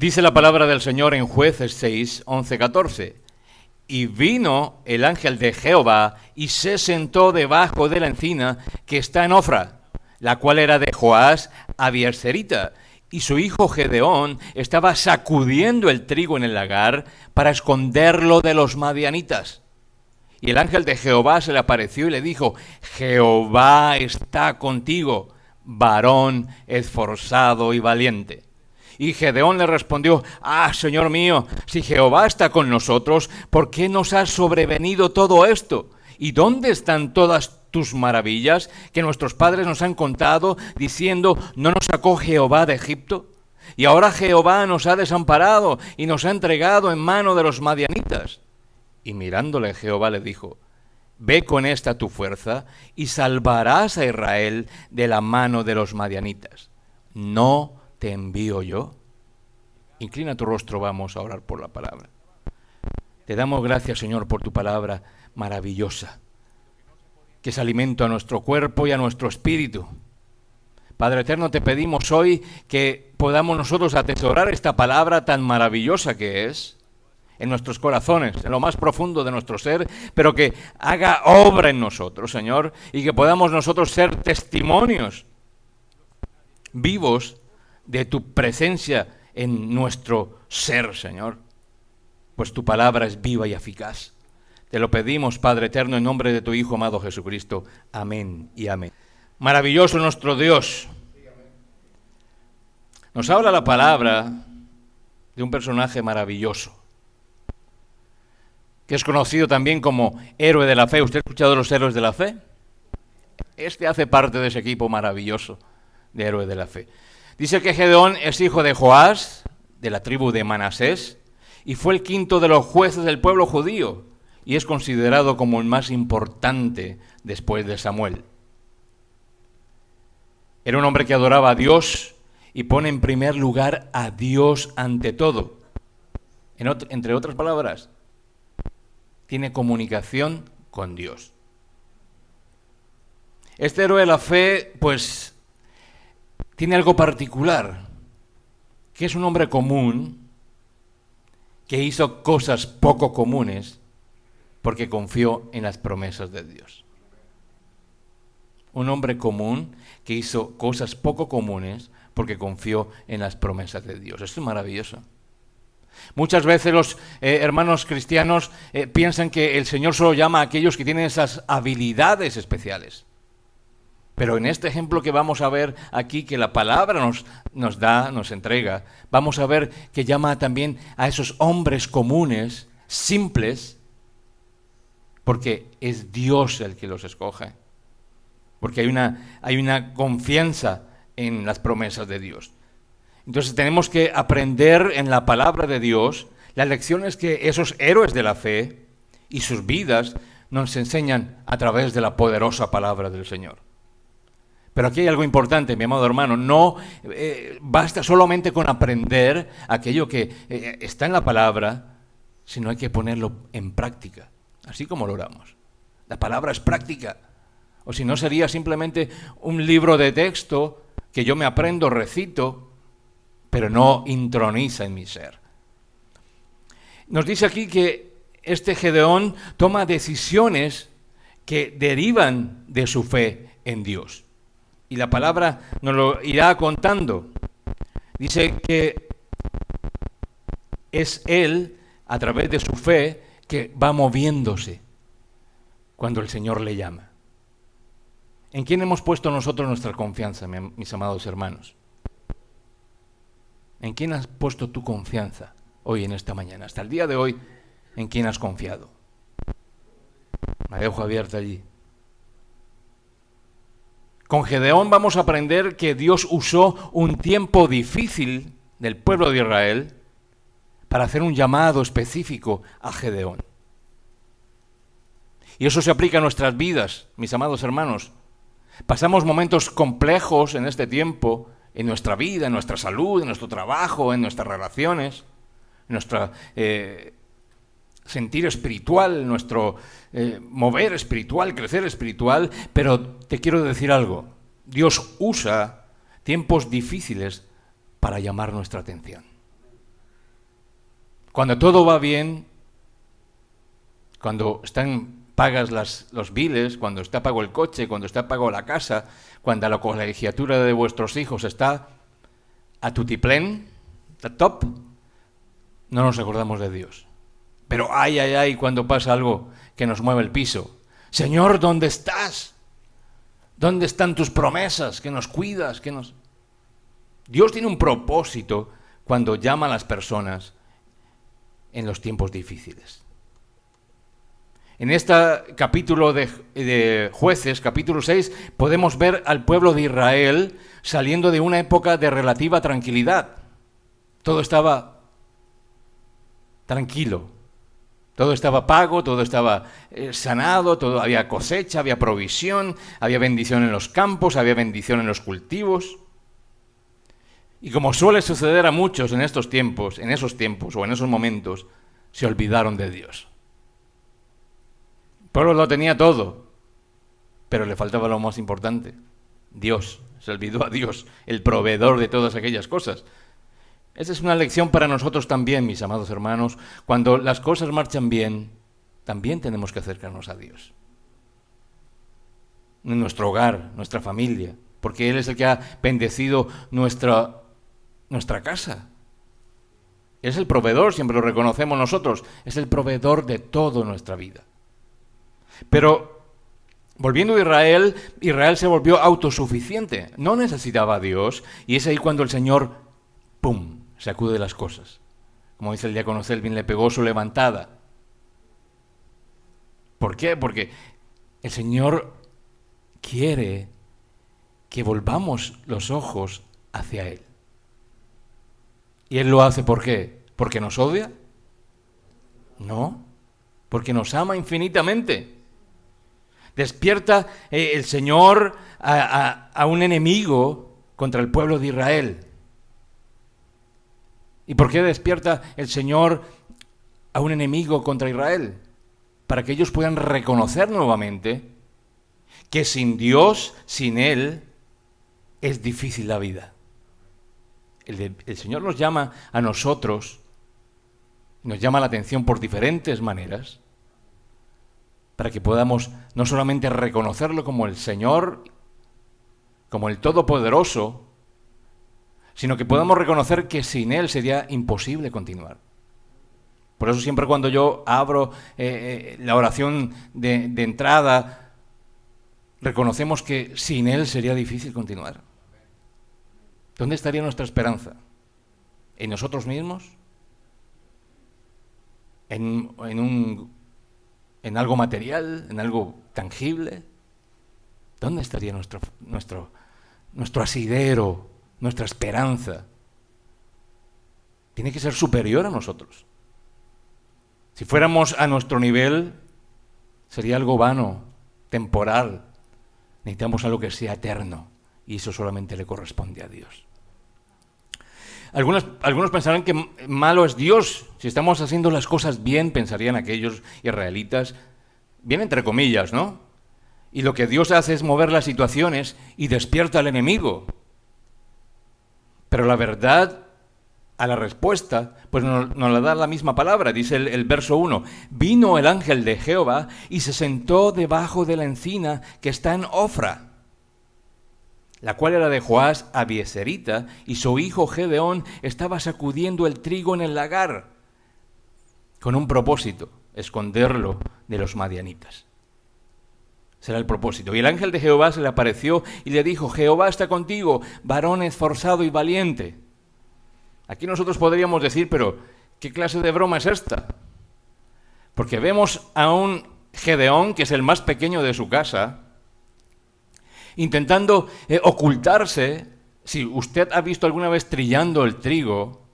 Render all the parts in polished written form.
Dice la palabra del Señor en Jueces 6, 11, 14. Y vino el ángel de Jehová y se sentó debajo de la encina que está en Ofra, la cual era de Joás Abieserita. Y su hijo Gedeón estaba sacudiendo el trigo en el lagar para esconderlo de los madianitas. Y el ángel de Jehová se le apareció y le dijo: Jehová está contigo, varón esforzado y valiente. Y Gedeón le respondió: Señor mío, si Jehová está con nosotros, ¿por qué nos ha sobrevenido todo esto? ¿Y dónde están todas tus maravillas que nuestros padres nos han contado, diciendo: ¿no nos sacó Jehová de Egipto? Y ahora Jehová nos ha desamparado y nos ha entregado en mano de los madianitas. Y mirándole Jehová le dijo: Ve con esta tu fuerza y salvarás a Israel de la mano de los madianitas. ¿No te envío yo? Inclina tu rostro, vamos a orar por la palabra. Te damos gracias, Señor, por tu palabra maravillosa, que es alimento a nuestro cuerpo y a nuestro espíritu. Padre eterno, te pedimos hoy que podamos nosotros atesorar esta palabra tan maravillosa que es en nuestros corazones, en lo más profundo de nuestro ser, pero que haga obra en nosotros, Señor, y que podamos nosotros ser testimonios vivos de tu presencia en nuestro ser, Señor, pues tu palabra es viva y eficaz. Te lo pedimos, Padre eterno, en nombre de tu Hijo amado Jesucristo. Amén y amén. Maravilloso nuestro Dios. Nos habla la palabra de un personaje maravilloso, que es conocido también como héroe de la fe. ¿Usted ha escuchado de los héroes de la fe? Este hace parte de ese equipo maravilloso de héroe de la fe. Dice que Gedeón es hijo de Joás, de la tribu de Manasés, y fue el quinto de los jueces del pueblo judío, y es considerado como el más importante después de Samuel. Era un hombre que adoraba a Dios y pone en primer lugar a Dios ante todo. Entre otras palabras, tiene comunicación con Dios. Este héroe de la fe, pues, tiene algo particular, que es un hombre común que hizo cosas poco comunes porque confió en las promesas de Dios. Un hombre común que hizo cosas poco comunes porque confió en las promesas de Dios. Esto es maravilloso. Muchas veces los hermanos cristianos piensan que el Señor solo llama a aquellos que tienen esas habilidades especiales. Pero en este ejemplo que vamos a ver aquí, que la palabra nos entrega, vamos a ver que llama también a esos hombres comunes, simples, porque es Dios el que los escoge. Porque hay una confianza en las promesas de Dios. Entonces tenemos que aprender en la palabra de Dios las lecciones que esos héroes de la fe y sus vidas nos enseñan a través de la poderosa palabra del Señor. Pero aquí hay algo importante, mi amado hermano. No basta solamente con aprender aquello que está en la palabra, sino hay que ponerlo en práctica, así como lo oramos. La palabra es práctica, o si no sería simplemente un libro de texto que yo me aprendo, recito, pero no introniza en mi ser. Nos dice aquí que este Gedeón toma decisiones que derivan de su fe en Dios. Y la palabra nos lo irá contando. Dice que es él, a través de su fe, que va moviéndose cuando el Señor le llama. ¿En quién hemos puesto nosotros nuestra confianza, mis amados hermanos? ¿En quién has puesto tu confianza hoy en esta mañana? Hasta el día de hoy, ¿en quién has confiado? La dejo abierta allí. Con Gedeón vamos a aprender que Dios usó un tiempo difícil del pueblo de Israel para hacer un llamado específico a Gedeón. Y eso se aplica a nuestras vidas, mis amados hermanos. Pasamos momentos complejos en este tiempo, en nuestra vida, en nuestra salud, en nuestro trabajo, en nuestras relaciones, en nuestro sentir espiritual, nuestro mover espiritual, crecer espiritual, pero te quiero decir algo. Dios usa tiempos difíciles para llamar nuestra atención. Cuando todo va bien, cuando están pagas los biles, cuando está pago el coche, cuando está pago la casa, cuando la colegiatura de vuestros hijos está a tutiplén, a top, no nos acordamos de Dios. Pero ay, cuando pasa algo que nos mueve el piso. Señor, ¿dónde estás? ¿Dónde están tus promesas? Que nos cuidas, Dios tiene un propósito cuando llama a las personas en los tiempos difíciles. En este capítulo de Jueces, capítulo 6, podemos ver al pueblo de Israel saliendo de una época de relativa tranquilidad. Todo estaba tranquilo, todo estaba pago, todo estaba sanado, había cosecha, había provisión, había bendición en los campos, había bendición en los cultivos. Y como suele suceder a muchos en esos tiempos o en esos momentos, se olvidaron de Dios. El pueblo lo tenía todo, pero le faltaba lo más importante, Dios. Se olvidó a Dios, el proveedor de todas aquellas cosas. Esa es una lección para nosotros también, mis amados hermanos. Cuando las cosas marchan bien, también tenemos que acercarnos a Dios. En nuestro hogar, nuestra familia, porque Él es el que ha bendecido nuestra casa. Es el proveedor, siempre lo reconocemos nosotros, es el proveedor de toda nuestra vida. Pero volviendo a Israel, Israel se volvió autosuficiente, no necesitaba a Dios, y es ahí cuando el Señor, ¡pum!, sacude las cosas. Como dice el diácono Selvin, le pegó su levantada. ¿Por qué? Porque el Señor quiere que volvamos los ojos hacia Él. ¿Y Él lo hace por qué? ¿Porque nos odia? No, porque nos ama infinitamente. Despierta el Señor a un enemigo contra el pueblo de Israel. ¿Y por qué despierta el Señor a un enemigo contra Israel? Para que ellos puedan reconocer nuevamente que sin Dios, sin Él, es difícil la vida. El Señor nos llama a nosotros, nos llama la atención por diferentes maneras, para que podamos no solamente reconocerlo como el Señor, como el Todopoderoso, sino que podamos reconocer que sin Él sería imposible continuar. Por eso siempre cuando yo abro la oración de entrada, reconocemos que sin Él sería difícil continuar. ¿Dónde estaría nuestra esperanza? ¿En nosotros mismos? ¿En algo material? ¿En algo tangible? ¿Dónde estaría nuestro asidero, nuestra esperanza? Tiene que ser superior a nosotros. Si fuéramos a nuestro nivel, sería algo vano, temporal. Necesitamos algo que sea eterno, y eso solamente le corresponde a Dios. Algunos pensarán que malo es Dios. Si estamos haciendo las cosas bien, pensarían aquellos israelitas, bien entre comillas, ¿no? Y lo que Dios hace es mover las situaciones y despierta al enemigo. Pero la verdad, a la respuesta, pues nos la da la misma palabra. Dice el verso 1, vino el ángel de Jehová y se sentó debajo de la encina que está en Ofra, la cual era de Joás Abieserita, y su hijo Gedeón estaba sacudiendo el trigo en el lagar, con un propósito, esconderlo de los madianitas. Será el propósito. Y el ángel de Jehová se le apareció y le dijo, Jehová está contigo, varón esforzado y valiente. Aquí nosotros podríamos decir, pero ¿qué clase de broma es esta? Porque vemos a un Gedeón, que es el más pequeño de su casa, intentando ocultarse. Si usted ha visto alguna vez trillando el trigo,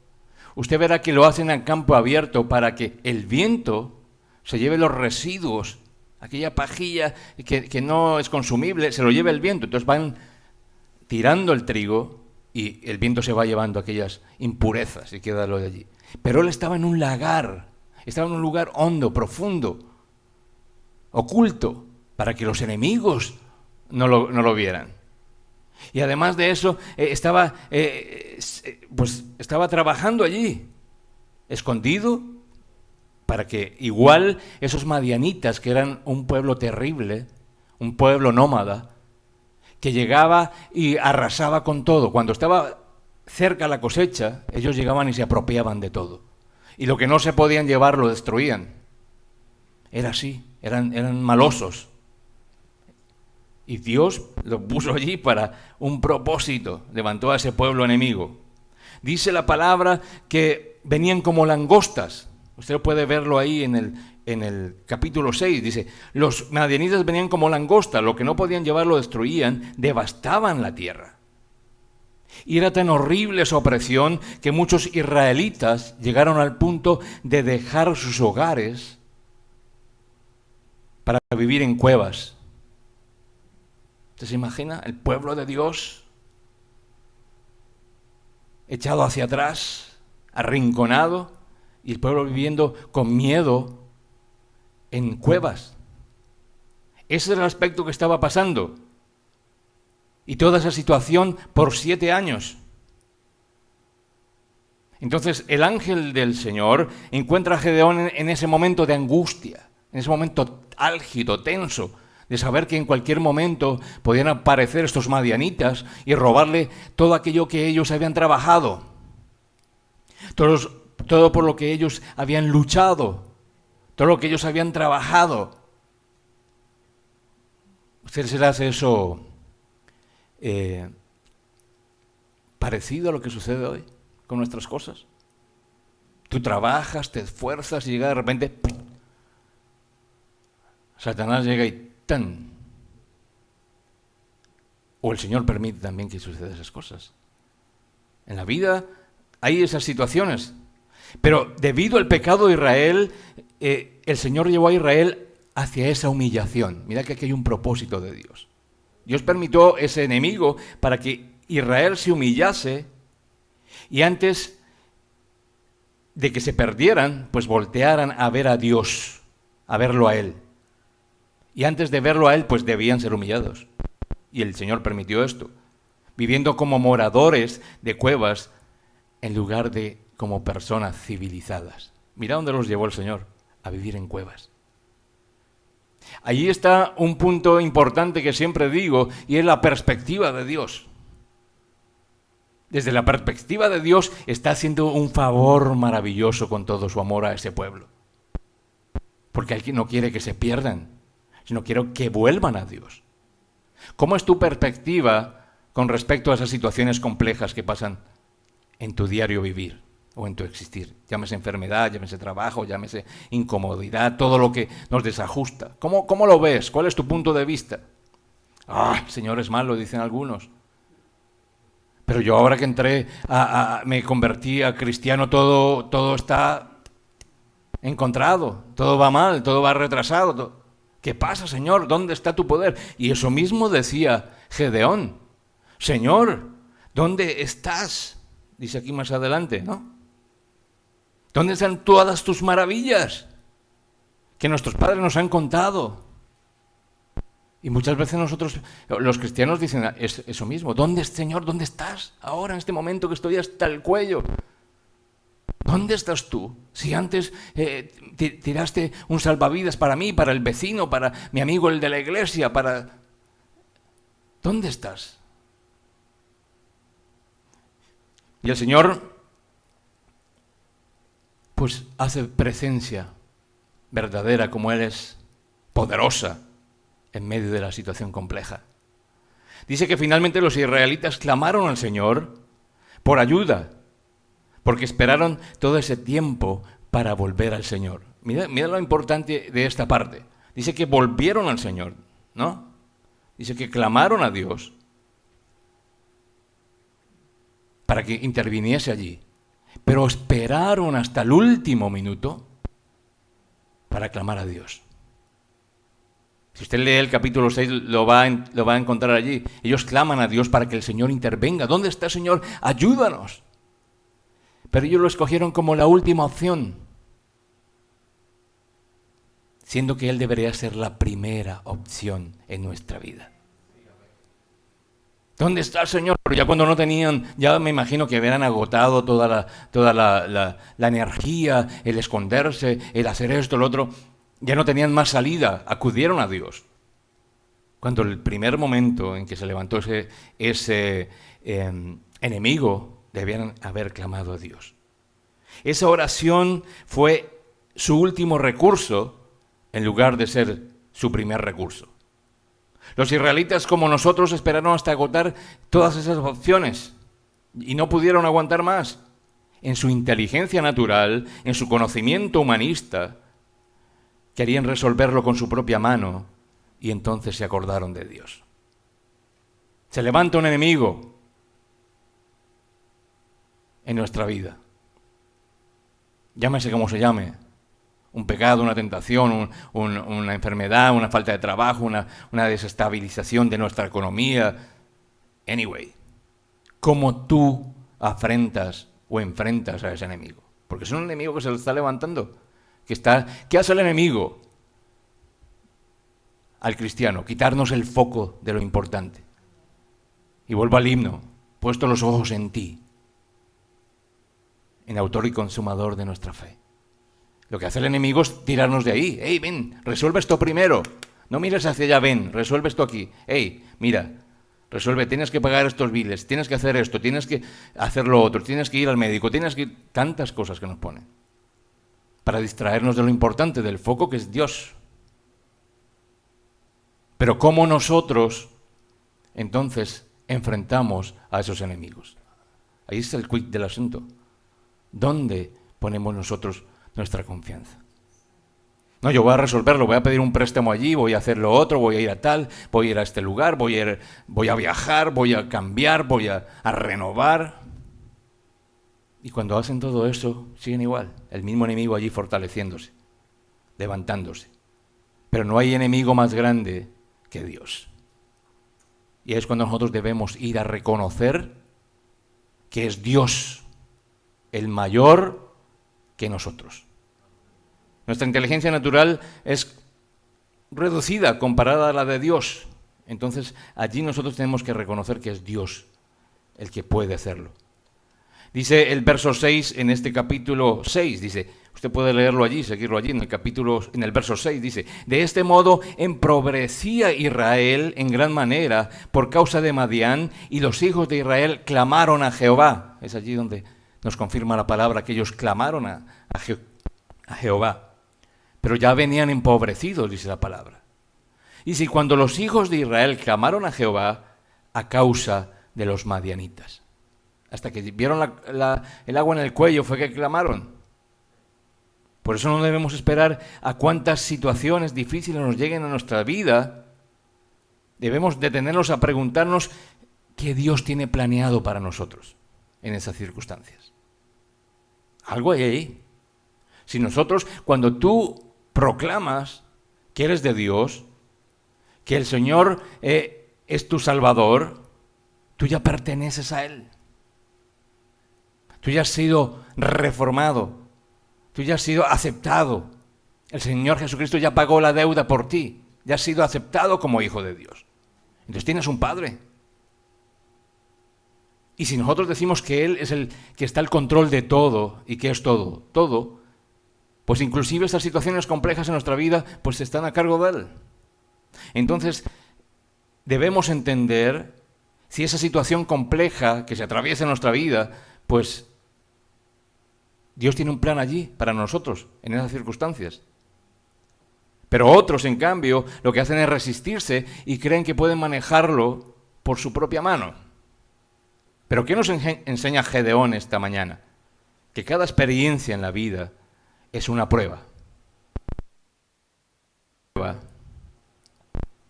usted verá que lo hacen en campo abierto para que el viento se lleve los residuos, aquella pajilla que no es consumible, se lo lleve el viento. Entonces van tirando el trigo y el viento se va llevando aquellas impurezas y queda lo de allí. Pero él estaba en un lagar, estaba en un lugar hondo, profundo, oculto, para que los enemigos no lo vieran. Y además de eso, estaba trabajando allí. escondido, para que igual esos madianitas, que eran un pueblo terrible, un pueblo nómada, que llegaba y arrasaba con todo. Cuando estaba cerca la cosecha, ellos llegaban y se apropiaban de todo. Y lo que no se podían llevar lo destruían. Era así, eran malosos. Y Dios lo puso allí para un propósito, levantó a ese pueblo enemigo. Dice la palabra que venían como langostas. Usted puede verlo ahí en el capítulo 6. Dice, los madianitas venían como langostas, lo que no podían llevar lo destruían, devastaban la tierra. Y era tan horrible su opresión que muchos israelitas llegaron al punto de dejar sus hogares para vivir en cuevas. ¿Usted se imagina? El pueblo de Dios echado hacia atrás, arrinconado, y el pueblo viviendo con miedo en cuevas. Ese era el aspecto que estaba pasando. Y toda esa situación por 7 años. Entonces el ángel del Señor encuentra a Gedeón en ese momento de angustia, en ese momento álgido, tenso, de saber que en cualquier momento podían aparecer estos madianitas y robarle todo aquello que ellos habían trabajado. Todo por lo que ellos habían luchado, todo lo que ellos habían trabajado. ¿Usted se le hace eso parecido a lo que sucede hoy con nuestras cosas? Tú trabajas, te esfuerzas y llega de repente, ¡pum!, Satanás llega y ¡tan! O el Señor permite también que sucedan esas cosas. En la vida hay esas situaciones. Pero debido al pecado de Israel, el Señor llevó a Israel hacia esa humillación. Mira que aquí hay un propósito de Dios. Dios permitió ese enemigo para que Israel se humillase y antes de que se perdieran, pues voltearan a ver a Dios, a verlo a Él. Y antes de verlo a Él, pues debían ser humillados. Y el Señor permitió esto, viviendo como moradores de cuevas en lugar de como personas civilizadas. Mira dónde los llevó el Señor, a vivir en cuevas. Allí está un punto importante que siempre digo, y es la perspectiva de Dios. Desde la perspectiva de Dios está haciendo un favor maravilloso con todo su amor a ese pueblo. Porque Él no quiere que se pierdan, sino quiere que vuelvan a Dios. ¿Cómo es tu perspectiva con respecto a esas situaciones complejas que pasan en tu diario vivir o en tu existir? Llámese enfermedad, llámese trabajo, llámese incomodidad, todo lo que nos desajusta. ¿Cómo lo ves? ¿Cuál es tu punto de vista? El Señor es malo, dicen algunos. Pero yo ahora que entré, me convertí a cristiano, todo está encontrado, todo va mal, todo va retrasado. ¿Qué pasa, Señor? ¿Dónde está tu poder? Y eso mismo decía Gedeón. Señor, ¿dónde estás? Dice aquí más adelante, ¿no? ¿Dónde están todas tus maravillas que nuestros padres nos han contado? Y muchas veces nosotros, los cristianos, dicen eso mismo. ¿Dónde, Señor? ¿Dónde estás? Ahora, en este momento que estoy hasta el cuello. ¿Dónde estás tú? Si antes tiraste un salvavidas para mí, para el vecino, para mi amigo el de la iglesia, para... ¿Dónde estás? Y el Señor, pues hace presencia verdadera, como Él es poderosa en medio de la situación compleja. Dice que finalmente los israelitas clamaron al Señor por ayuda, porque esperaron todo ese tiempo para volver al Señor. Mira lo importante de esta parte. Dice que volvieron al Señor, ¿no? Dice que clamaron a Dios para que interviniese allí. Pero esperaron hasta el último minuto para clamar a Dios. Si usted lee el capítulo 6, lo va a encontrar allí. Ellos claman a Dios para que el Señor intervenga. ¿Dónde está, Señor? Ayúdanos. Pero ellos lo escogieron como la última opción, siendo que Él debería ser la primera opción en nuestra vida. ¿Dónde está el Señor? Pero ya cuando no tenían, ya me imagino que habían agotado toda la energía, el esconderse, el hacer esto, lo otro. Ya no tenían más salida, acudieron a Dios. Cuando el primer momento en que se levantó ese enemigo, debían haber clamado a Dios. Esa oración fue su último recurso en lugar de ser su primer recurso. Los israelitas, como nosotros, esperaron hasta agotar todas esas opciones y no pudieron aguantar más. En su inteligencia natural, en su conocimiento humanista, querían resolverlo con su propia mano y entonces se acordaron de Dios. Se levanta un enemigo en nuestra vida. Llámese como se llame. Un pecado, una tentación, una enfermedad, una falta de trabajo, una desestabilización de nuestra economía. Anyway, ¿cómo tú afrentas o enfrentas a ese enemigo? Porque es un enemigo que se lo está levantando. ¿Qué hace el enemigo al cristiano? Quitarnos el foco de lo importante. Y vuelvo al himno, puesto los ojos en ti, en autor y consumador de nuestra fe. Lo que hace el enemigo es tirarnos de ahí. ¡Ey, ven, resuelve esto primero! No mires hacia allá, ven, resuelve esto aquí. ¡Ey, mira, resuelve, tienes que pagar estos biles, tienes que hacer esto, tienes que hacer lo otro, tienes que ir al médico, tienes que... Tantas cosas que nos ponen. Para distraernos de lo importante, del foco que es Dios. Pero ¿cómo nosotros, entonces, enfrentamos a esos enemigos? Ahí está el quid del asunto. ¿Dónde ponemos nosotros nuestra confianza? No, yo voy a resolverlo, voy a pedir un préstamo allí, voy a hacer lo otro, voy a ir a tal, voy a ir a este lugar, voy a viajar, voy a cambiar, voy a renovar. Y cuando hacen todo eso, siguen igual, el mismo enemigo allí fortaleciéndose, levantándose. Pero no hay enemigo más grande que Dios. Y es cuando nosotros debemos ir a reconocer que es Dios el mayor que nosotros. Nuestra inteligencia natural es reducida comparada a la de Dios. Entonces, allí nosotros tenemos que reconocer que es Dios el que puede hacerlo. Dice el verso 6 en este capítulo 6, dice, usted puede leerlo allí, seguirlo allí, en el verso 6, dice, de este modo empobrecía Israel en gran manera por causa de Madián, y los hijos de Israel clamaron a Jehová. Es allí donde nos confirma la palabra que ellos clamaron a Jehová. Pero ya venían empobrecidos, dice la palabra. Y si cuando los hijos de Israel clamaron a Jehová a causa de los madianitas, hasta que vieron el agua en el cuello fue que clamaron. Por eso no debemos esperar a cuántas situaciones difíciles nos lleguen a nuestra vida. Debemos detenernos a preguntarnos qué Dios tiene planeado para nosotros en esas circunstancias. Algo hay ahí. Si nosotros, cuando tú proclamas que eres de Dios, que el Señor es tu Salvador, tú ya perteneces a Él. Tú ya has sido reformado, tú ya has sido aceptado. El Señor Jesucristo ya pagó la deuda por ti, ya has sido aceptado como hijo de Dios. Entonces tienes un Padre. Y si nosotros decimos que Él es el que está al control de todo, y que es todo, pues inclusive estas situaciones complejas en nuestra vida, pues están a cargo de Él. Entonces, debemos entender si esa situación compleja que se atraviesa en nuestra vida, pues Dios tiene un plan allí para nosotros, en esas circunstancias. Pero otros, en cambio, lo que hacen es resistirse y creen que pueden manejarlo por su propia mano. Pero ¿qué nos enseña Gedeón esta mañana? Que cada experiencia en la vida es una prueba.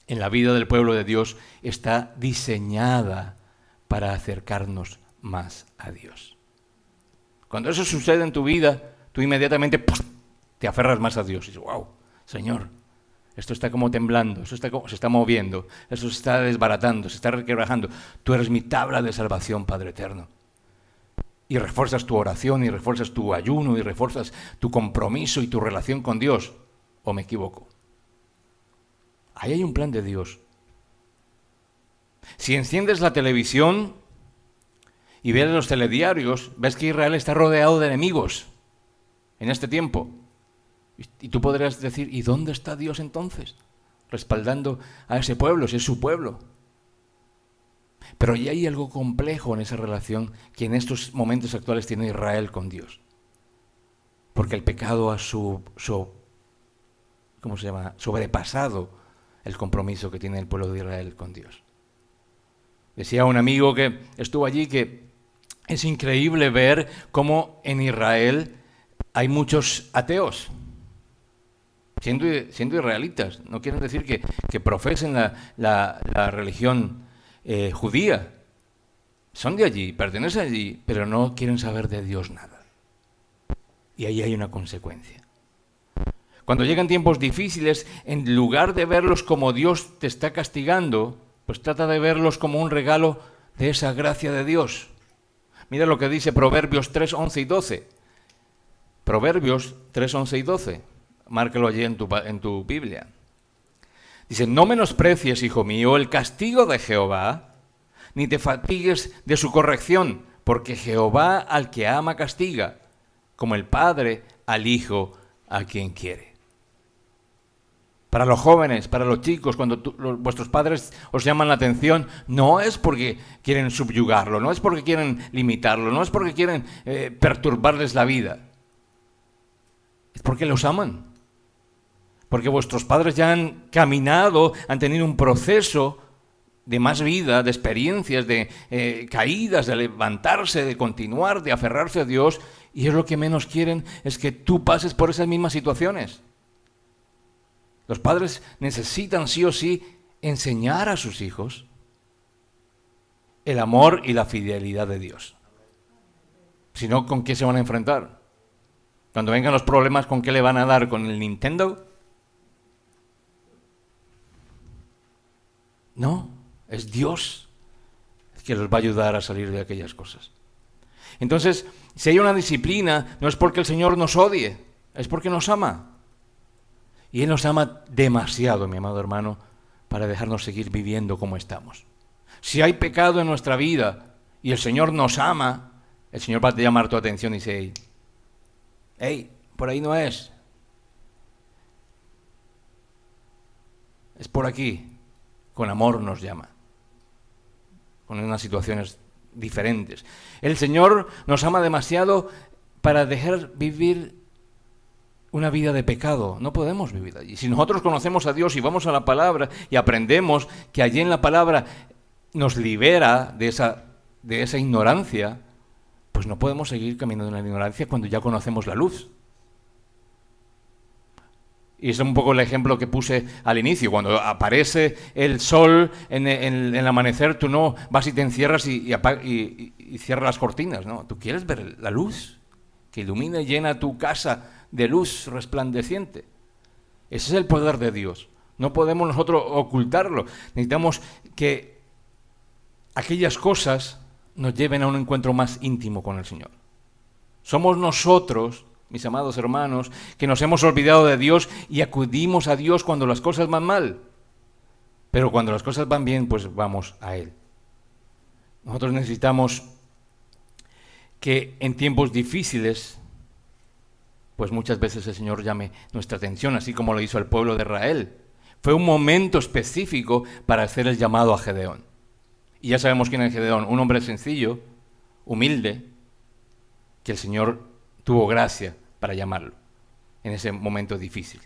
En la vida del pueblo de Dios está diseñada para acercarnos más a Dios. Cuando eso sucede en tu vida, tú inmediatamente te aferras más a Dios. Y dices, wow, Señor, esto está como temblando, se está moviendo, esto se está desbaratando, se está requebrajando. Tú eres mi tabla de salvación, Padre eterno. Y refuerzas tu oración, y refuerzas tu ayuno, y refuerzas tu compromiso y tu relación con Dios. ¿O me equivoco? Ahí hay un plan de Dios. Si enciendes la televisión y ves los telediarios, ves que Israel está rodeado de enemigos en este tiempo. Y tú podrías decir, ¿y dónde está Dios entonces? Respaldando a ese pueblo, si es su pueblo. Pero ya hay algo complejo en esa relación que en estos momentos actuales tiene Israel con Dios. Porque el pecado ha sobrepasado el compromiso que tiene el pueblo de Israel con Dios. Decía un amigo que estuvo allí que es increíble ver cómo en Israel hay muchos ateos, siendo israelitas. No quieren decir que profesen la religión judía. Son de allí, pertenecen allí, pero no quieren saber de Dios nada. Y ahí hay una consecuencia. Cuando llegan tiempos difíciles, en lugar de verlos como Dios te está castigando, pues trata de verlos como un regalo de esa gracia de Dios. Mira lo que dice Proverbios 3, 11 y 12. Proverbios 3, 11 y 12. Márcalo allí en tu Biblia. Dice, no menosprecies, hijo mío, el castigo de Jehová, ni te fatigues de su corrección, porque Jehová al que ama castiga, como el padre al hijo a quien quiere. Para los jóvenes, para los chicos, cuando vuestros padres os llaman la atención, no es porque quieren subyugarlo, no es porque quieren limitarlo, no es porque quieren perturbarles la vida. Es porque los aman. Porque vuestros padres ya han caminado, han tenido un proceso de más vida, de experiencias, de caídas, de levantarse, de continuar, de aferrarse a Dios, y es lo que menos quieren, es que tú pases por esas mismas situaciones. Los padres necesitan sí o sí enseñar a sus hijos el amor y la fidelidad de Dios. Si no, ¿con qué se van a enfrentar? Cuando vengan los problemas, ¿con qué le van a dar? ¿Con el Nintendo? No, es Dios el que los va a ayudar a salir de aquellas cosas. Entonces, si hay una disciplina, no es porque el Señor nos odie, es porque nos ama. Y Él nos ama demasiado, mi amado hermano, para dejarnos seguir viviendo como estamos. Si hay pecado en nuestra vida y el Señor nos ama, el Señor va a llamar tu atención y dice, hey, por ahí no es. Es por aquí. Con amor nos llama. Con unas situaciones diferentes. El Señor nos ama demasiado para dejar vivir una vida de pecado. No podemos vivir allí. Si nosotros conocemos a Dios y vamos a la palabra y aprendemos que allí en la palabra nos libera de esa ignorancia, pues no podemos seguir caminando en la ignorancia cuando ya conocemos la luz. Y es un poco el ejemplo que puse al inicio. Cuando aparece el sol en el amanecer, tú no vas y te encierras y cierras las cortinas, ¿no? Tú quieres ver la luz que ilumina y llena tu casa de luz resplandeciente. Ese es el poder de Dios. No podemos nosotros ocultarlo. Necesitamos que aquellas cosas nos lleven a un encuentro más íntimo con el Señor. Somos nosotros, mis amados hermanos, que nos hemos olvidado de Dios y acudimos a Dios cuando las cosas van mal. Pero cuando las cosas van bien, pues vamos a Él. Nosotros necesitamos que en tiempos difíciles, pues muchas veces el Señor llame nuestra atención, así como lo hizo el pueblo de Israel. Fue un momento específico para hacer el llamado a Gedeón. Y ya sabemos quién es Gedeón, un hombre sencillo, humilde, que el Señor tuvo gracia para llamarlo en ese momento difícil.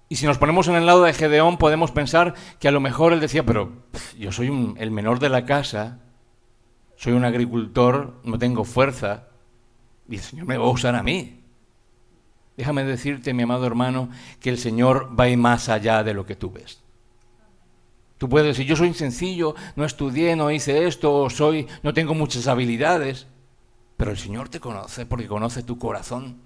Y si nos ponemos en el lado de Gedeón, podemos pensar que a lo mejor él decía, pero yo soy el menor de la casa, soy un agricultor, no tengo fuerza, y el Señor me va a usar a mí. Déjame decirte, mi amado hermano, que el Señor va a ir más allá de lo que tú ves. Tú puedes decir, yo soy sencillo, no estudié, no hice esto, no tengo muchas habilidades, pero el Señor te conoce porque conoce tu corazón.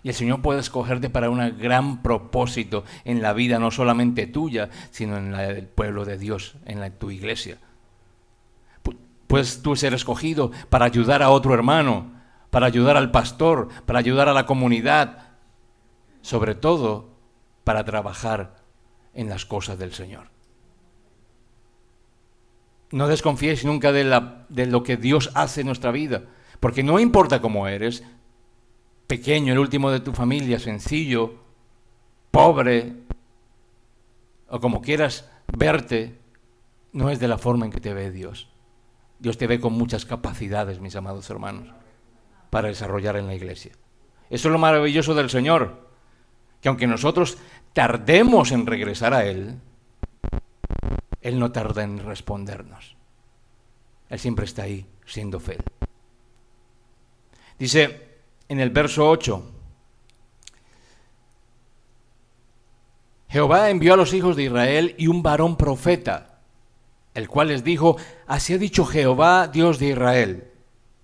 Y el Señor puede escogerte para un gran propósito en la vida, no solamente tuya, sino en la del pueblo de Dios, en tu iglesia. Puedes tú ser escogido para ayudar a otro hermano, para ayudar al pastor, para ayudar a la comunidad, sobre todo para trabajar en las cosas del Señor. No desconfíes nunca de lo que Dios hace en nuestra vida, porque no importa cómo eres, pequeño, el último de tu familia, sencillo, pobre, o como quieras verte, no es de la forma en que te ve Dios. Dios te ve con muchas capacidades, mis amados hermanos, para desarrollar en la iglesia. Eso es lo maravilloso del Señor, que aunque nosotros tardemos en regresar a Él, Él no tarda en respondernos. Él siempre está ahí, siendo fiel. Dice en el verso 8, Jehová envió a los hijos de Israel y un varón profeta, el cual les dijo, así ha dicho Jehová, Dios de Israel,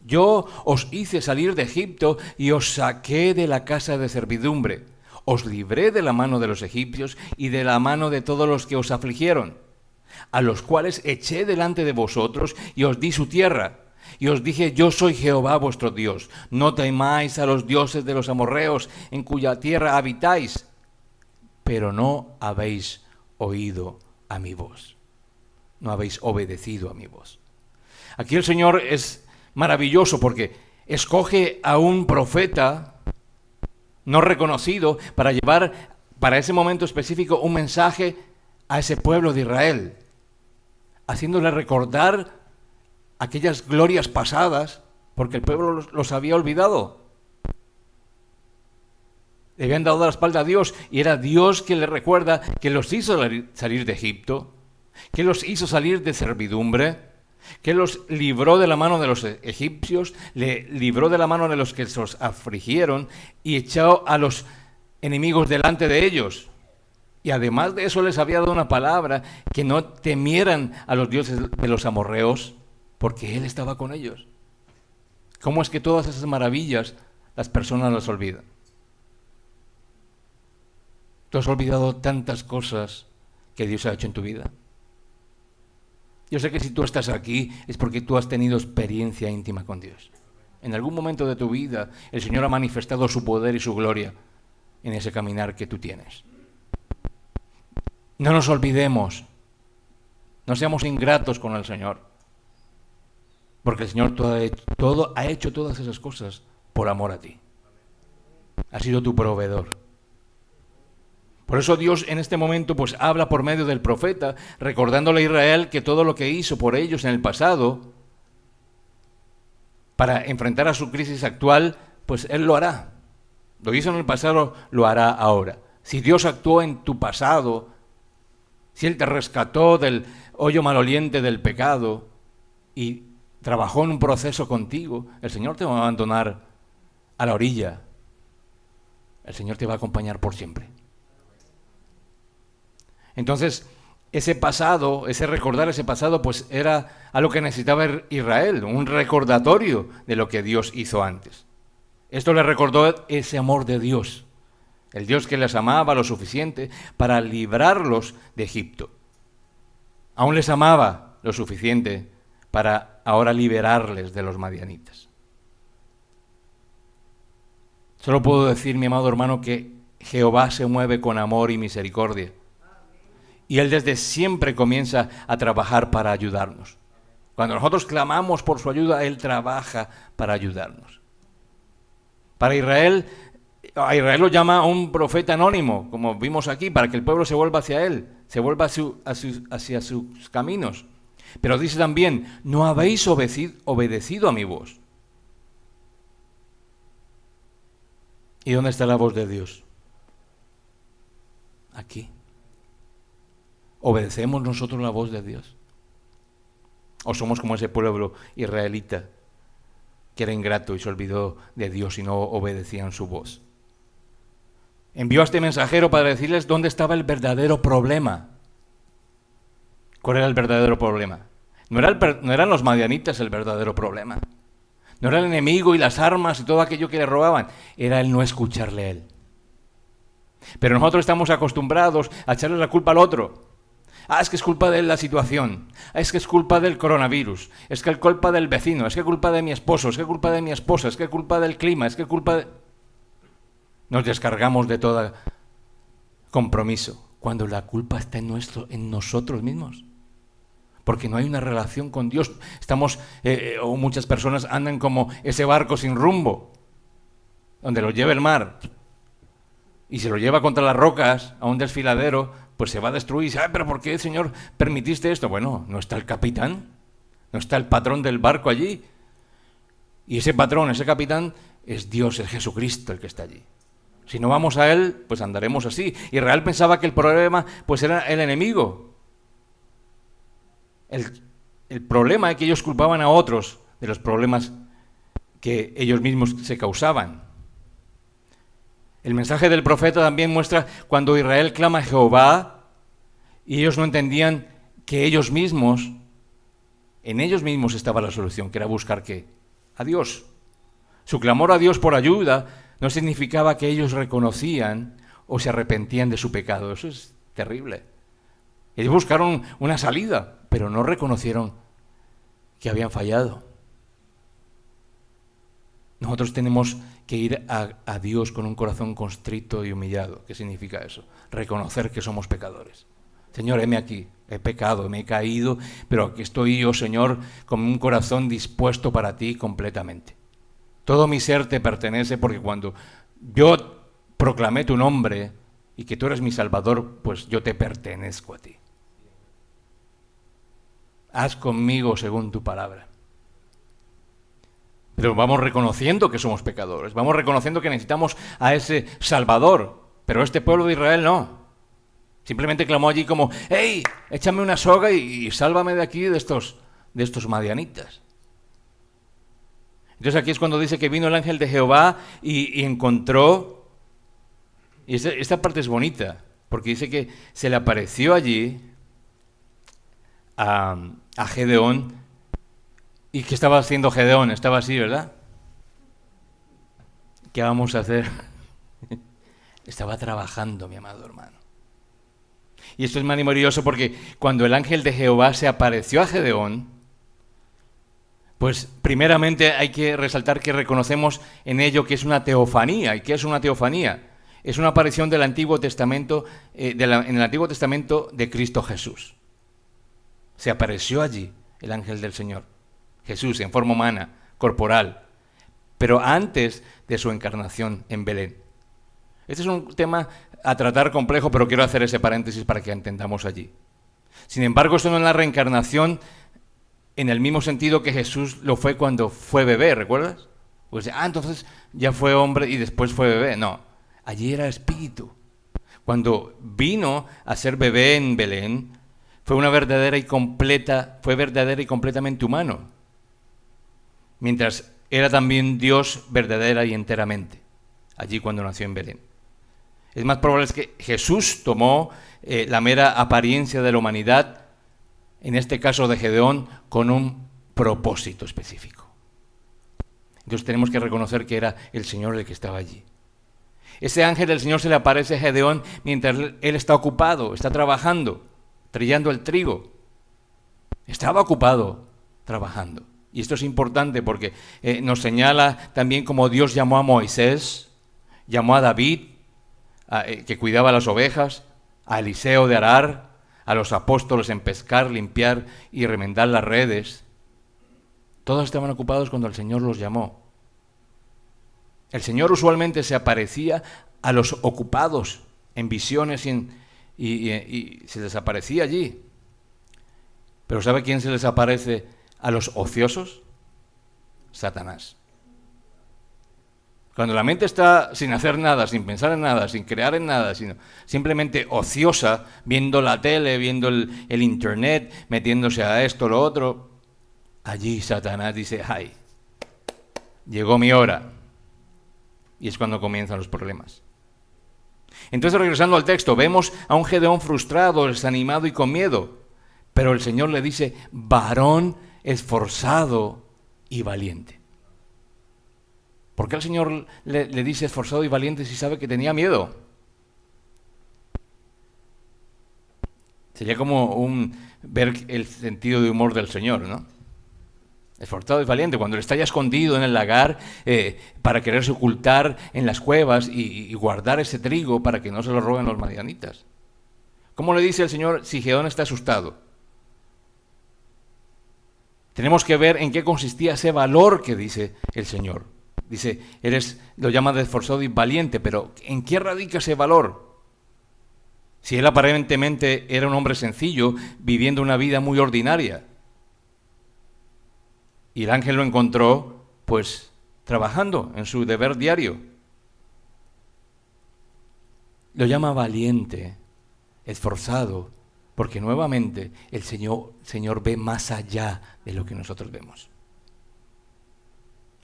yo os hice salir de Egipto y os saqué de la casa de servidumbre, os libré de la mano de los egipcios y de la mano de todos los que os afligieron, a los cuales eché delante de vosotros y os di su tierra. Y os dije, yo soy Jehová vuestro Dios, no temáis a los dioses de los amorreos en cuya tierra habitáis, pero no habéis oído a mi voz, no habéis obedecido a mi voz. Aquí el Señor es maravilloso porque escoge a un profeta no reconocido para llevar para ese momento específico un mensaje a ese pueblo de Israel, haciéndole recordar aquellas glorias pasadas, porque el pueblo los había olvidado. Le habían dado la espalda a Dios y era Dios quien le recuerda que los hizo salir de Egipto, que los hizo salir de servidumbre, que los libró de la mano de los egipcios, le libró de la mano de los que los afligieron y echó a los enemigos delante de ellos. Y además de eso les había dado una palabra, que no temieran a los dioses de los amorreos, porque Él estaba con ellos. ¿Cómo es que todas esas maravillas las personas las olvidan? ¿Tú has olvidado tantas cosas que Dios ha hecho en tu vida? Yo sé que si tú estás aquí es porque tú has tenido experiencia íntima con Dios. En algún momento de tu vida el Señor ha manifestado su poder y su gloria en ese caminar que tú tienes. No nos olvidemos, no seamos ingratos con el Señor. Porque el Señor ha hecho todas esas cosas por amor a ti. Ha sido tu proveedor. Por eso Dios en este momento pues habla por medio del profeta, recordándole a Israel que todo lo que hizo por ellos en el pasado, para enfrentar a su crisis actual, pues Él lo hará. Lo hizo en el pasado, lo hará ahora. Si Dios actuó en tu pasado, si Él te rescató del hoyo maloliente del pecado y trabajó en un proceso contigo, el Señor te va a abandonar a la orilla. El Señor te va a acompañar por siempre. Entonces, ese pasado, ese recordar ese pasado, pues era algo que necesitaba Israel, un recordatorio de lo que Dios hizo antes. Esto le recordó ese amor de Dios, el Dios que les amaba lo suficiente para librarlos de Egipto. Aún les amaba lo suficiente para ahora liberarles de los madianitas. Solo puedo decir, mi amado hermano, que Jehová se mueve con amor y misericordia. Y Él desde siempre comienza a trabajar para ayudarnos. Cuando nosotros clamamos por su ayuda, Él trabaja para ayudarnos. Para Israel, a Israel lo llama un profeta anónimo, como vimos aquí, para que el pueblo se vuelva hacia Él, se vuelva hacia sus caminos. Pero dice también, no habéis obedecido a mi voz. ¿Y dónde está la voz de Dios? Aquí. ¿Obedecemos nosotros la voz de Dios? ¿O somos como ese pueblo israelita que era ingrato y se olvidó de Dios y no obedecían su voz? Envió a este mensajero para decirles dónde estaba el verdadero problema. ¿Cuál era el verdadero problema? No eran los madianitas el verdadero problema. No era el enemigo y las armas y todo aquello que le robaban. Era el no escucharle a Él. Pero nosotros estamos acostumbrados a echarle la culpa al otro. Es que es culpa de la situación. Es que es culpa del coronavirus. Es que es culpa del vecino. Es que es culpa de mi esposo. Es que es culpa de mi esposa. Es que es culpa del clima. Es que es culpa de... Nos descargamos de todo compromiso cuando la culpa está en nosotros mismos. porque no hay una relación con Dios. Estamos, o muchas personas andan como ese barco sin rumbo, donde lo lleva el mar, y se lo lleva contra las rocas a un desfiladero, pues se va a destruir. Y dice, pero ¿por qué, Señor, permitiste esto? Bueno, no está el capitán, no está el patrón del barco allí. Y ese patrón, ese capitán, es Dios, es Jesucristo el que está allí. Si no vamos a Él, pues andaremos así. Israel pensaba que el problema pues era el enemigo. El problema es que ellos culpaban a otros de los problemas que ellos mismos se causaban. El mensaje del profeta también muestra cuando Israel clama a Jehová y ellos no entendían que ellos mismos, en ellos mismos estaba la solución, que era buscar ¿qué? A Dios. Su clamor a Dios por ayuda no significaba que ellos reconocían o se arrepentían de su pecado. Eso es terrible. Ellos buscaron una salida, pero no reconocieron que habían fallado. Nosotros tenemos que ir a Dios con un corazón constrito y humillado. ¿Qué significa eso? Reconocer que somos pecadores. Señor, heme aquí, he pecado, me he caído, pero aquí estoy yo, Señor, con un corazón dispuesto para ti completamente. Todo mi ser te pertenece porque cuando yo proclamé tu nombre y que tú eres mi Salvador, pues yo te pertenezco a ti. Haz conmigo según tu palabra. Pero vamos reconociendo que somos pecadores, vamos reconociendo que necesitamos a ese Salvador, pero este pueblo de Israel no. Simplemente clamó allí como, ¡hey, échame una soga y sálvame de aquí de estos madianitas! Entonces aquí es cuando dice que vino el ángel de Jehová y encontró, y esta parte es bonita, porque dice que se le apareció allí a Gedeón. ¿Y qué estaba haciendo Gedeón? Estaba así, ¿verdad? ¿Qué vamos a hacer? Estaba trabajando, mi amado hermano. Y esto es maravilloso porque cuando el ángel de Jehová se apareció a Gedeón, pues primeramente hay que resaltar que reconocemos en ello que es una teofanía. ¿Y qué es una teofanía? Es una aparición del Antiguo Testamento, en el Antiguo Testamento de Cristo Jesús. Se apareció allí el ángel del Señor. Jesús en forma humana, corporal, pero antes de su encarnación en Belén. Este es un tema a tratar complejo, pero quiero hacer ese paréntesis para que entendamos allí. Sin embargo, esto no es la reencarnación en el mismo sentido que Jesús lo fue cuando fue bebé, ¿recuerdas? Pues, entonces ya fue hombre y después fue bebé. No, allí era espíritu. Cuando vino a ser bebé en Belén, fue verdadera y completamente humano. Mientras era también Dios verdadera y enteramente, allí cuando nació en Belén. Es más probable que Jesús tomó la mera apariencia de la humanidad, en este caso de Gedeón, con un propósito específico. Entonces tenemos que reconocer que era el Señor el que estaba allí. Ese ángel del Señor se le aparece a Gedeón mientras él está ocupado, está trabajando, trillando el trigo. Estaba ocupado trabajando. Y esto es importante porque nos señala también cómo Dios llamó a Moisés, llamó a David, que cuidaba las ovejas, a Eliseo de arar, a los apóstoles en pescar, limpiar y remendar las redes. Todos estaban ocupados cuando el Señor los llamó. El Señor usualmente se aparecía a los ocupados en visiones y se les aparecía allí. Pero ¿sabe quién se les aparece a los ociosos? Satanás. Cuando la mente está sin hacer nada, sin pensar en nada, sin crear en nada, sino simplemente ociosa, viendo la tele, viendo el internet, metiéndose a esto, lo otro, allí Satanás dice, ¡ay! Llegó mi hora. Y es cuando comienzan los problemas. Entonces, regresando al texto, vemos a un Gedeón frustrado, desanimado y con miedo. Pero el Señor le dice, varón esforzado y valiente. ¿Por qué el Señor le dice esforzado y valiente si sabe que tenía miedo? Sería como ver el sentido de humor del Señor, ¿no? Esforzado y valiente, cuando él está ya escondido en el lagar para quererse ocultar en las cuevas y guardar ese trigo para que no se lo roben los madianitas. ¿Cómo le dice el Señor si Gedeón está asustado? Tenemos que ver en qué consistía ese valor que dice el Señor. Dice, lo llama de esforzado y valiente, pero ¿en qué radica ese valor? Si él aparentemente era un hombre sencillo, viviendo una vida muy ordinaria. Y el ángel lo encontró, pues, trabajando en su deber diario. Lo llama valiente, esforzado, porque nuevamente el Señor ve más allá de lo que nosotros vemos.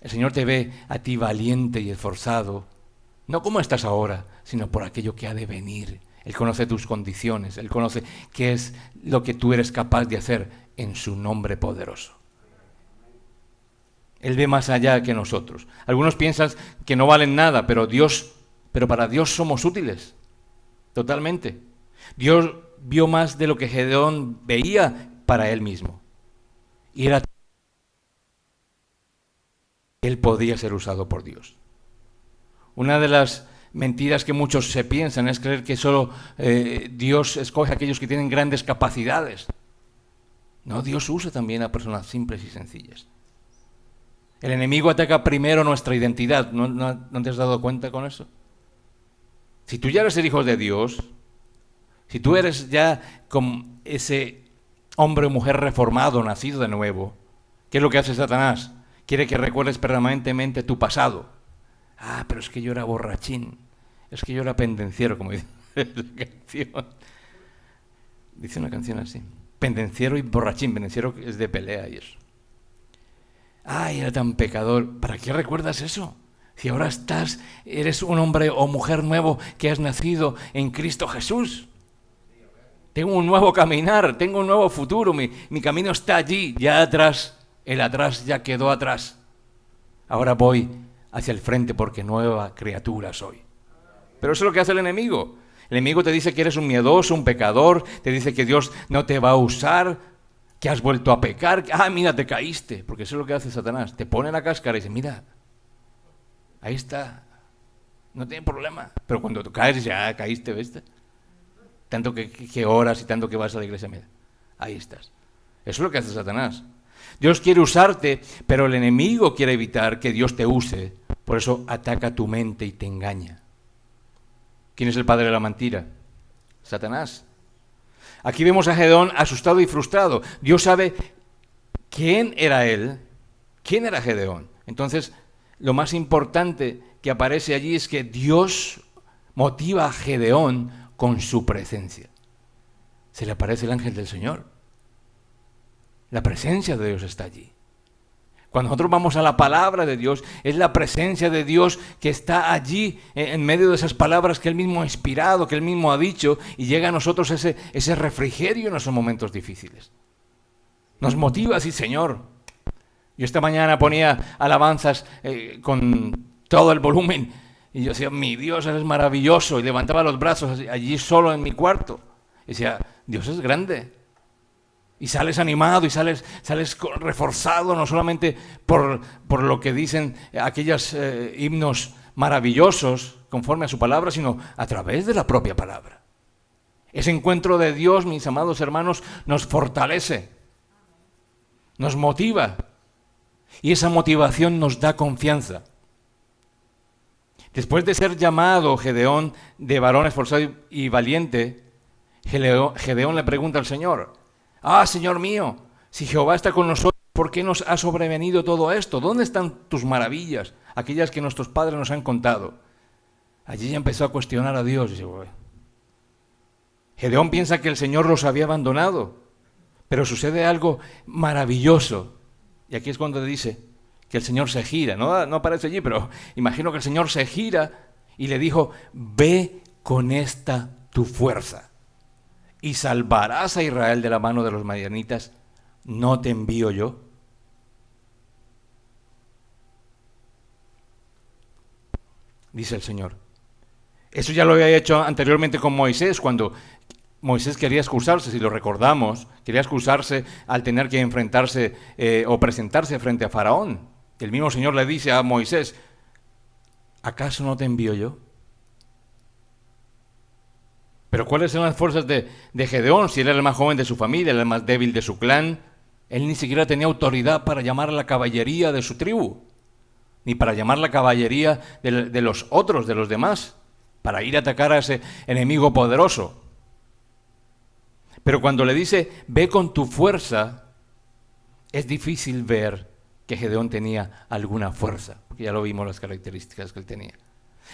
El Señor te ve a ti valiente y esforzado, no como estás ahora, sino por aquello que ha de venir. Él conoce tus condiciones, Él conoce qué es lo que tú eres capaz de hacer en su nombre poderoso. Él ve más allá que nosotros. Algunos piensan que no valen nada, pero para Dios somos útiles, totalmente. Dios vio más de lo que Gedeón veía para él mismo. Y él podía ser usado por Dios. Una de las mentiras que muchos se piensan es creer que solo Dios escoge a aquellos que tienen grandes capacidades. No, Dios usa también a personas simples y sencillas. El enemigo ataca primero nuestra identidad. ¿No te has dado cuenta con eso? Si tú ya eres el hijo de Dios, si tú eres ya como ese hombre o mujer reformado, nacido de nuevo, ¿qué es lo que hace Satanás? Quiere que recuerdes permanentemente tu pasado. Ah, pero es que yo era borrachín, es que yo era pendenciero, como dice la canción. Dice una canción así, pendenciero y borrachín. Pendenciero es de pelea y eso. Ay, era tan pecador. ¿Para qué recuerdas eso? Si ahora eres un hombre o mujer nuevo que has nacido en Cristo Jesús. Tengo un nuevo caminar, tengo un nuevo futuro, mi camino está allí, ya atrás, el atrás ya quedó atrás. Ahora voy hacia el frente porque nueva criatura soy. Pero eso es lo que hace el enemigo. El enemigo te dice que eres un miedoso, un pecador, te dice que Dios no te va a usar, que has vuelto a pecar. Ah, mira, te caíste, porque eso es lo que hace Satanás. Te pone la cáscara y dice, mira, ahí está, no tiene problema. Pero cuando tú caes, ya caíste, ¿viste? Tanto que oras y tanto que vas a la iglesia, mira, ahí estás. Eso es lo que hace Satanás. Dios quiere usarte, pero el enemigo quiere evitar que Dios te use. Por eso ataca tu mente y te engaña. ¿Quién es el padre de la mentira? Satanás. Aquí vemos a Gedeón asustado y frustrado. Dios sabe quién era él, quién era Gedeón. Entonces, lo más importante que aparece allí es que Dios motiva a Gedeón con su presencia. Se le aparece el ángel del Señor. La presencia de Dios está allí. Cuando nosotros vamos a la palabra de Dios, es la presencia de Dios que está allí en medio de esas palabras que Él mismo ha inspirado, que Él mismo ha dicho, y llega a nosotros ese refrigerio en esos momentos difíciles. Nos motiva así, Señor. Yo esta mañana ponía alabanzas con todo el volumen, y yo decía, mi Dios, eres maravilloso, y levantaba los brazos allí solo en mi cuarto. Y decía, Dios es grande. Y sales animado y sales reforzado, no solamente por lo que dicen aquellos himnos maravillosos conforme a su palabra, sino a través de la propia palabra. Ese encuentro de Dios, mis amados hermanos, nos fortalece, nos motiva, y esa motivación nos da confianza. Después de ser llamado Gedeón de varón esforzado y valiente, Gedeón le pregunta al Señor, ah, Señor mío, si Jehová está con nosotros, ¿por qué nos ha sobrevenido todo esto? ¿Dónde están tus maravillas, aquellas que nuestros padres nos han contado? Allí ya empezó a cuestionar a Dios. Dice, Gedeón piensa que el Señor los había abandonado, pero sucede algo maravilloso. Y aquí es cuando dice que el Señor se gira. No aparece allí, pero imagino que el Señor se gira y le dijo, ve con esta tu fuerza y salvarás a Israel de la mano de los madianitas, ¿no te envío yo? Dice el Señor. Eso ya lo había hecho anteriormente con Moisés, cuando Moisés quería excusarse, si lo recordamos, quería excusarse al tener que enfrentarse o presentarse frente a Faraón. El mismo Señor le dice a Moisés, ¿acaso no te envío yo? Pero ¿cuáles eran las fuerzas de Gedeón? Si él era el más joven de su familia, el más débil de su clan. Él ni siquiera tenía autoridad para llamar a la caballería de su tribu, ni para llamar la caballería de los otros, de los demás, para ir a atacar a ese enemigo poderoso. Pero cuando le dice, ve con tu fuerza, es difícil ver que Gedeón tenía alguna fuerza, porque ya lo vimos las características que él tenía.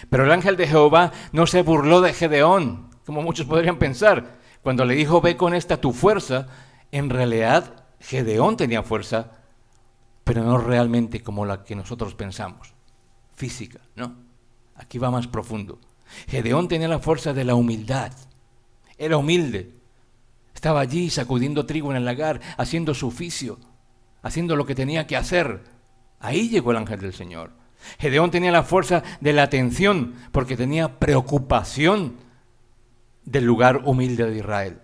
Pero el ángel de Jehová no se burló de Gedeón, como muchos podrían pensar. Cuando le dijo, ve con esta tu fuerza, en realidad Gedeón tenía fuerza, pero no realmente como la que nosotros pensamos, física, no. Aquí va más profundo. Gedeón tenía la fuerza de la humildad. Era humilde. Estaba allí sacudiendo trigo en el lagar, haciendo su oficio, haciendo lo que tenía que hacer. Ahí llegó el ángel del Señor. Gedeón tenía la fuerza de la atención, porque tenía preocupación del lugar humilde de Israel.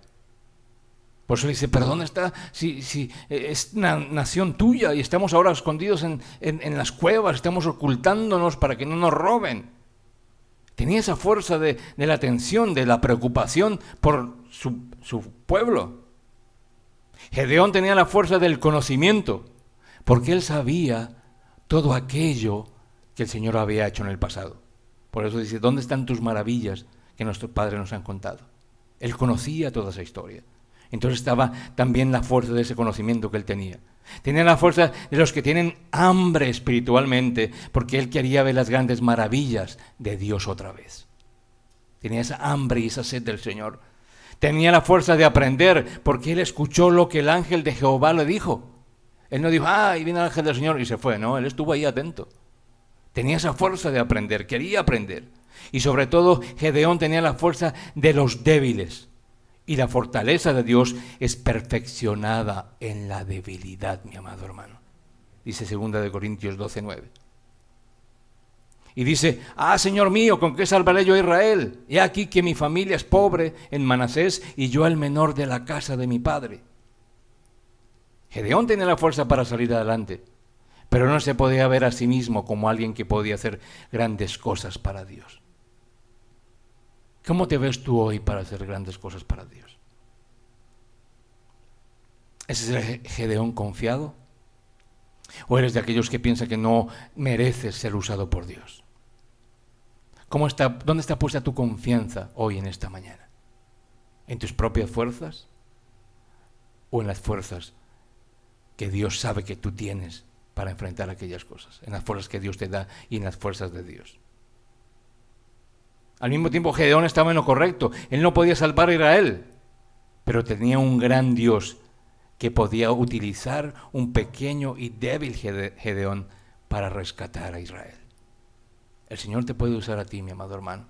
Por eso le dice, pero ¿dónde está? Si es una nación tuya y estamos ahora escondidos en las cuevas, estamos ocultándonos para que no nos roben. Tenía esa fuerza de la atención, de la preocupación por su pueblo. Gedeón tenía la fuerza del conocimiento, porque él sabía todo aquello que el Señor había hecho en el pasado. Por eso dice, ¿dónde están tus maravillas que nuestros padres nos han contado? Él conocía toda esa historia. Entonces estaba también la fuerza de ese conocimiento que él tenía. Tenía la fuerza de los que tienen hambre espiritualmente, porque él quería ver las grandes maravillas de Dios otra vez. Tenía esa hambre y esa sed del Señor. Tenía la fuerza de aprender, porque él escuchó lo que el ángel de Jehová le dijo. Él no dijo, ahí viene el ángel del Señor y se fue. No, él estuvo ahí atento. Tenía esa fuerza de aprender, quería aprender. Y sobre todo, Gedeón tenía la fuerza de los débiles. Y la fortaleza de Dios es perfeccionada en la debilidad, mi amado hermano. Dice 2 Corintios 12:9. Y dice, Señor mío, ¿con qué salvaré yo a Israel? He aquí que mi familia es pobre en Manasés y yo el menor de la casa de mi padre. Gedeón tenía la fuerza para salir adelante, pero no se podía ver a sí mismo como alguien que podía hacer grandes cosas para Dios. ¿Cómo te ves tú hoy para hacer grandes cosas para Dios? ¿Es el Gedeón confiado? ¿O eres de aquellos que piensan que no mereces ser usado por Dios? ¿Dónde está puesta tu confianza hoy en esta mañana? ¿En tus propias fuerzas? ¿O en las fuerzas que Dios sabe que tú tienes para enfrentar aquellas cosas? En las fuerzas que Dios te da y en las fuerzas de Dios. Al mismo tiempo, Gedeón estaba en lo correcto. Él no podía salvar a Israel, pero tenía un gran Dios que podía utilizar un pequeño y débil Gedeón para rescatar a Israel. El Señor te puede usar a ti, mi amado hermano.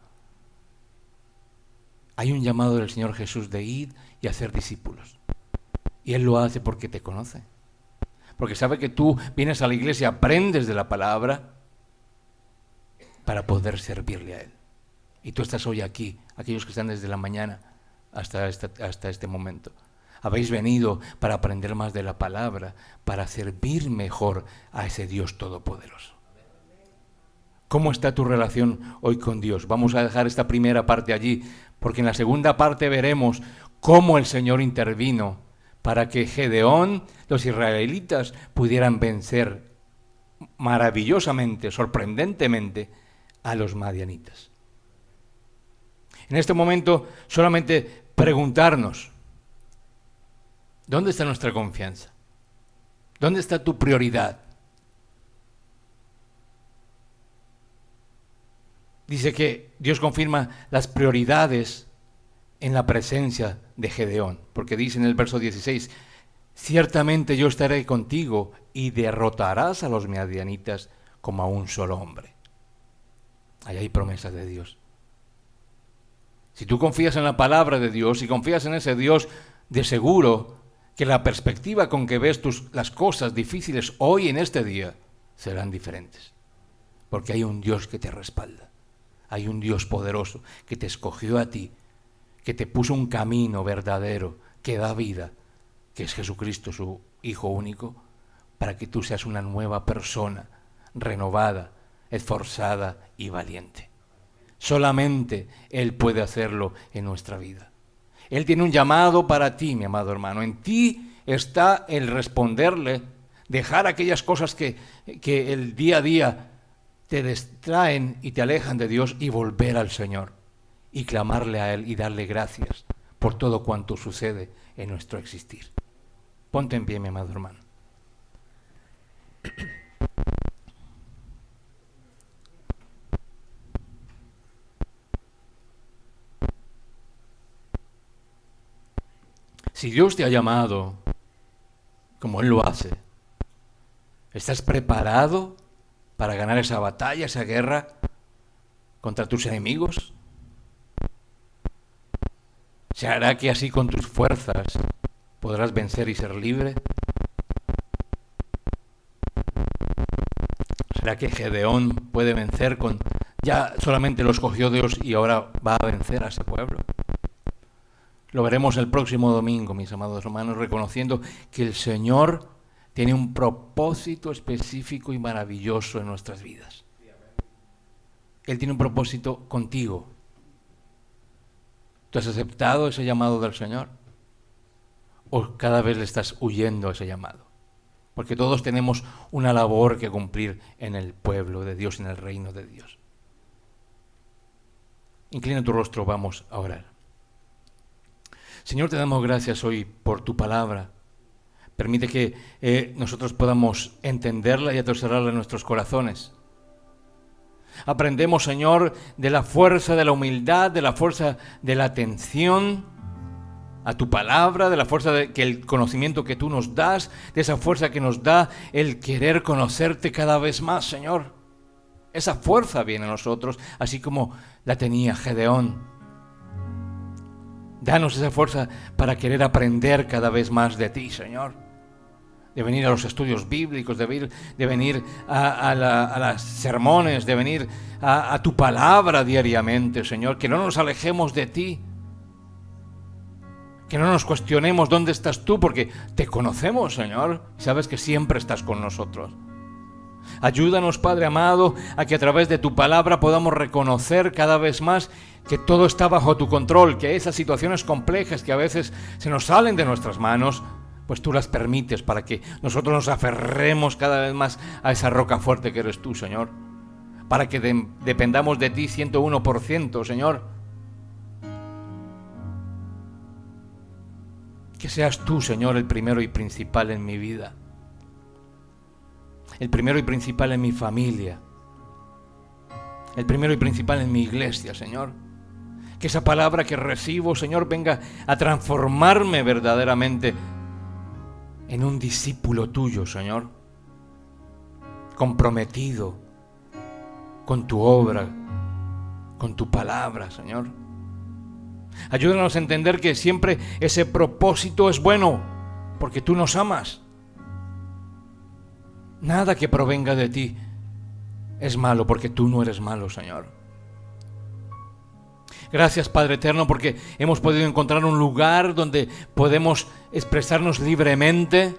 Hay un llamado del Señor Jesús de ir y hacer discípulos. Y Él lo hace porque te conoce. Porque sabe que tú vienes a la iglesia, aprendes de la palabra para poder servirle a Él. Y tú estás hoy aquí, aquellos que están desde la mañana hasta este momento. Habéis venido para aprender más de la palabra, para servir mejor a ese Dios todopoderoso. ¿Cómo está tu relación hoy con Dios? Vamos a dejar esta primera parte allí, porque en la segunda parte veremos cómo el Señor intervino para que Gedeón, los israelitas, pudieran vencer maravillosamente, sorprendentemente, a los madianitas. En este momento, solamente preguntarnos, ¿dónde está nuestra confianza? ¿Dónde está tu prioridad? Dice que Dios confirma las prioridades en la presencia de Gedeón, porque dice en el verso 16, ciertamente yo estaré contigo y derrotarás a los madianitas como a un solo hombre. Ahí hay promesas de Dios. Si tú confías en la palabra de Dios y confías en ese Dios, de seguro que la perspectiva con que ves las cosas difíciles hoy en este día serán diferentes. Porque hay un Dios que te respalda. Hay un Dios poderoso que te escogió a ti, que te puso un camino verdadero, que da vida, que es Jesucristo, su Hijo único, para que tú seas una nueva persona, renovada, esforzada y valiente. Solamente Él puede hacerlo en nuestra vida. Él tiene un llamado para ti, mi amado hermano. En ti está el responderle, dejar aquellas cosas que el día a día te distraen y te alejan de Dios y volver al Señor y clamarle a Él y darle gracias por todo cuanto sucede en nuestro existir. Ponte en pie, mi amado hermano. Si Dios te ha llamado, como Él lo hace, ¿estás preparado para ganar esa batalla, esa guerra contra tus enemigos? ¿Se hará que así con tus fuerzas podrás vencer y ser libre? ¿Será que Gedeón puede vencer con... ya solamente lo escogió Dios y ahora va a vencer a ese pueblo? Lo veremos el próximo domingo, mis amados hermanos, reconociendo que el Señor tiene un propósito específico y maravilloso en nuestras vidas. Él tiene un propósito contigo. ¿Tú has aceptado ese llamado del Señor? ¿O cada vez le estás huyendo a ese llamado? Porque todos tenemos una labor que cumplir en el pueblo de Dios, en el reino de Dios. Inclina tu rostro, vamos a orar. Señor, te damos gracias hoy por tu palabra. Permite que nosotros podamos entenderla y atesorarla en nuestros corazones. Aprendemos, Señor, de la fuerza de la humildad, de la fuerza de la atención a tu palabra, de la fuerza que el conocimiento que tú nos das, de esa fuerza que nos da el querer conocerte cada vez más, Señor. Esa fuerza viene a nosotros, así como la tenía Gedeón. Danos esa fuerza para querer aprender cada vez más de ti, Señor. De venir a los estudios bíblicos, de venir a las sermones, de venir a tu palabra diariamente, Señor. Que no nos alejemos de ti. Que no nos cuestionemos dónde estás tú, porque te conocemos, Señor. Sabes que siempre estás con nosotros. Ayúdanos, Padre amado, a que a través de tu palabra podamos reconocer cada vez más que todo está bajo tu control, que esas situaciones complejas que a veces se nos salen de nuestras manos, pues tú las permites para que nosotros nos aferremos cada vez más a esa roca fuerte que eres tú, Señor. Para que dependamos de ti 101%, Señor. Que seas tú, Señor, el primero y principal en mi vida. El primero y principal en mi familia. El primero y principal en mi iglesia, Señor. Que esa palabra que recibo, Señor, venga a transformarme verdaderamente en un discípulo tuyo, Señor. Comprometido con tu obra, con tu palabra, Señor. Ayúdanos a entender que siempre ese propósito es bueno, porque tú nos amas. Nada que provenga de ti es malo, porque tú no eres malo, Señor. Gracias, Padre eterno, porque hemos podido encontrar un lugar donde podemos expresarnos libremente,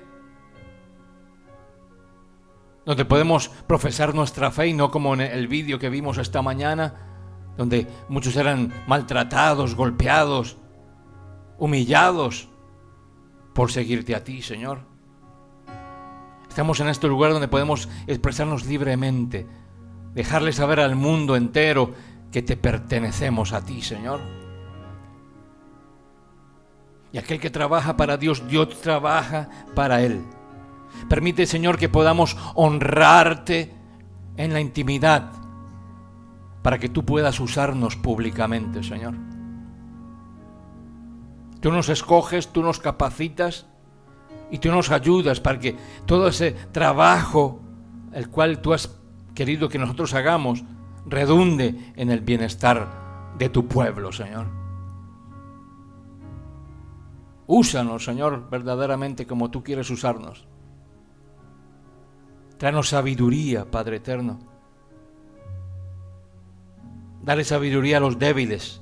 donde podemos profesar nuestra fe y no como en el vídeo que vimos esta mañana, donde muchos eran maltratados, golpeados, humillados por seguirte a ti, Señor. Estamos en este lugar donde podemos expresarnos libremente, dejarle saber al mundo entero que te pertenecemos a ti, Señor. Y aquel que trabaja para Dios, Dios trabaja para Él. Permite, Señor, que podamos honrarte en la intimidad, para que tú puedas usarnos públicamente, Señor. Tú nos escoges, tú nos capacitas y tú nos ayudas para que todo ese trabajo, el cual tú has querido que nosotros hagamos, redunde en el bienestar de tu pueblo, Señor. Úsanos, Señor, verdaderamente como tú quieres usarnos. Tráenos sabiduría, Padre eterno. Dale sabiduría a los débiles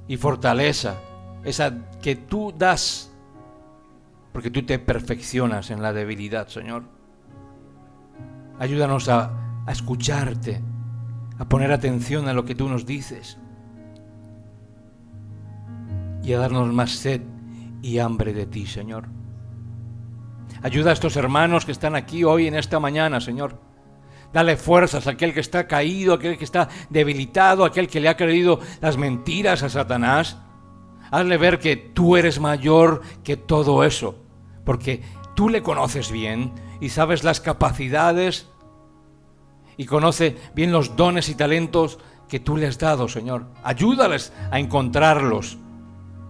y fortaleza, esa que tú das, porque tú te perfeccionas en la debilidad, Señor. Ayúdanos a escucharte, a poner atención a lo que tú nos dices y a darnos más sed y hambre de ti, Señor. Ayuda a estos hermanos que están aquí hoy en esta mañana, Señor. Dale fuerzas a aquel que está caído, a aquel que está debilitado, a aquel que le ha creído las mentiras a Satanás. Hazle ver que tú eres mayor que todo eso, porque tú le conoces bien y sabes las capacidades y conoce bien los dones y talentos que tú le has dado, Señor. Ayúdales a encontrarlos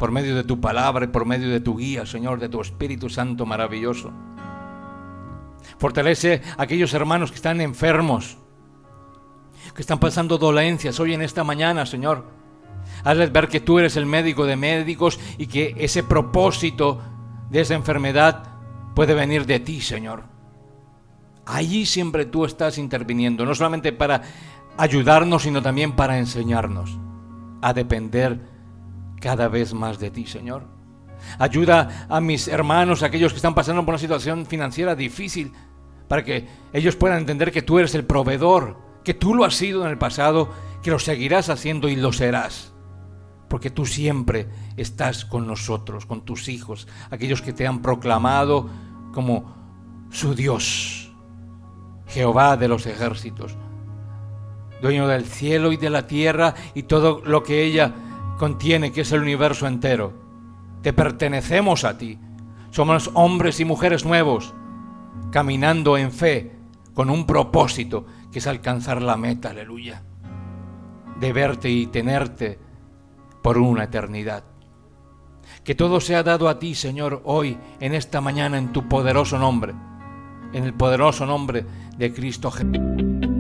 por medio de tu palabra y por medio de tu guía, Señor, de tu Espíritu Santo maravilloso. Fortalece a aquellos hermanos que están enfermos, que están pasando dolencias hoy en esta mañana, Señor. Hazles ver que tú eres el médico de médicos y que ese propósito de esa enfermedad puede venir de ti, Señor. Allí siempre tú estás interviniendo, no solamente para ayudarnos, sino también para enseñarnos a depender cada vez más de ti, Señor. Ayuda a mis hermanos, aquellos que están pasando por una situación financiera difícil, para que ellos puedan entender que tú eres el proveedor, que tú lo has sido en el pasado, que lo seguirás haciendo y lo serás, porque tú siempre estás con nosotros, con tus hijos, aquellos que te han proclamado como su Dios, Jehová de los ejércitos, dueño del cielo y de la tierra y todo lo que ella contiene, que es el universo entero. Te pertenecemos a ti. Somos hombres y mujeres nuevos, caminando en fe, con un propósito, que es alcanzar la meta, aleluya, de verte y tenerte por una eternidad. Que todo sea dado a ti, Señor, hoy, en esta mañana, en tu poderoso nombre, en el poderoso nombre de Cristo Jesús.